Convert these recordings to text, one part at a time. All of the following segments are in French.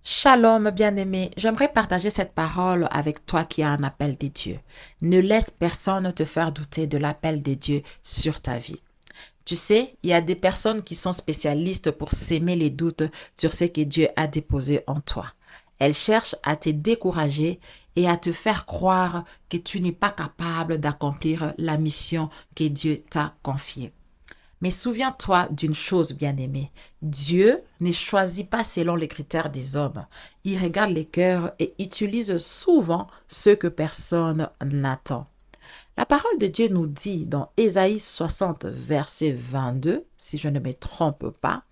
Shalom, bien-aimé, j'aimerais partager cette parole avec toi qui as un appel des dieux. Ne laisse personne te faire douter de l'appel des dieux sur ta vie. Tu sais, il y a des personnes qui sont spécialistes pour s'aimer les doutes sur ce que Dieu a déposé en toi. Elles cherchent à te décourager et à te faire croire que tu n'es pas capable d'accomplir la mission que Dieu t'a confiée. Mais souviens-toi d'une chose, bien-aimée. Dieu ne choisit pas selon les critères des hommes. Il regarde les cœurs et utilise souvent ce que personne n'attend. La parole de Dieu nous dit dans Ésaïe 60, verset 22, si je ne me trompe pas,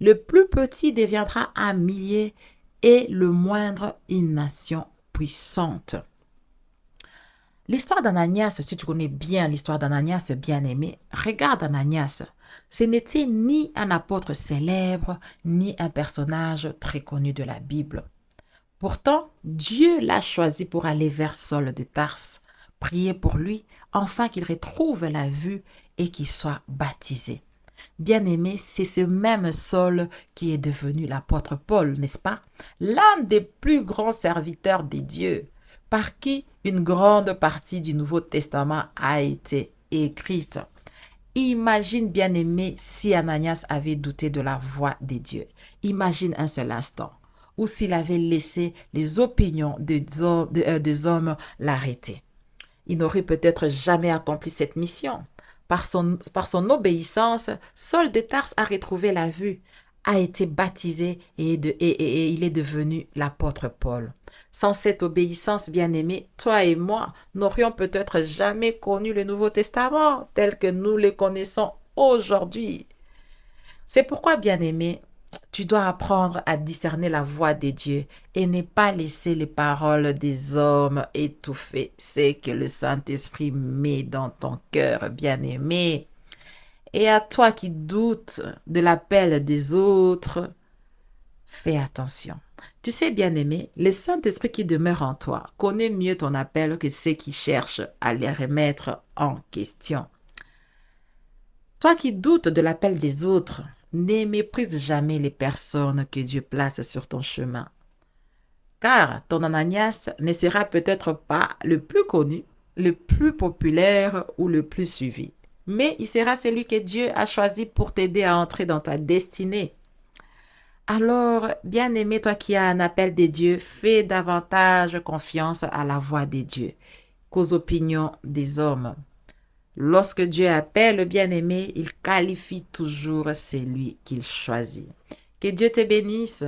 le plus petit deviendra un millier et le moindre une nation puissante. L'histoire d'Ananias, si tu connais bien l'histoire d'Ananias bien-aimé, regarde Ananias. Ce n'était ni un apôtre célèbre, ni un personnage très connu de la Bible. Pourtant, Dieu l'a choisi pour aller vers Saul de Tarse, prier pour lui, afin qu'il retrouve la vue et qu'il soit baptisé. Bien-aimé, c'est ce même Saul qui est devenu l'apôtre Paul, n'est-ce pas? L'un des plus grands serviteurs des dieux, par qui une grande partie du Nouveau Testament a été écrite. Imagine, bien-aimé, si Ananias avait douté de la voix des dieux. Imagine un seul instant. Ou s'il avait laissé les opinions des hommes l'arrêter. Il n'aurait peut-être jamais accompli cette mission. Par son obéissance, Saul de Tarse a retrouvé la vue, a été baptisé et il est devenu l'apôtre Paul. Sans cette obéissance bien-aimée, toi et moi n'aurions peut-être jamais connu le Nouveau Testament tel que nous le connaissons aujourd'hui. C'est pourquoi, bien-aimé, tu dois apprendre à discerner la voix de Dieu et ne pas laisser les paroles des hommes étouffer ce que le Saint-Esprit met dans ton cœur, bien-aimé. Et à toi qui doutes de l'appel des autres, fais attention. Tu sais, bien-aimé, le Saint-Esprit qui demeure en toi connaît mieux ton appel que ceux qui cherchent à les remettre en question. Toi qui doutes de l'appel des autres, ne méprise jamais les personnes que Dieu place sur ton chemin. Car ton Ananias ne sera peut-être pas le plus connu, le plus populaire ou le plus suivi. Mais il sera celui que Dieu a choisi pour t'aider à entrer dans ta destinée. Alors, bien-aimé, toi qui as un appel des dieux, fais davantage confiance à la voix des dieux qu'aux opinions des hommes. Lorsque Dieu appelle le bien-aimé, il qualifie toujours celui qu'il choisit. Que Dieu te bénisse.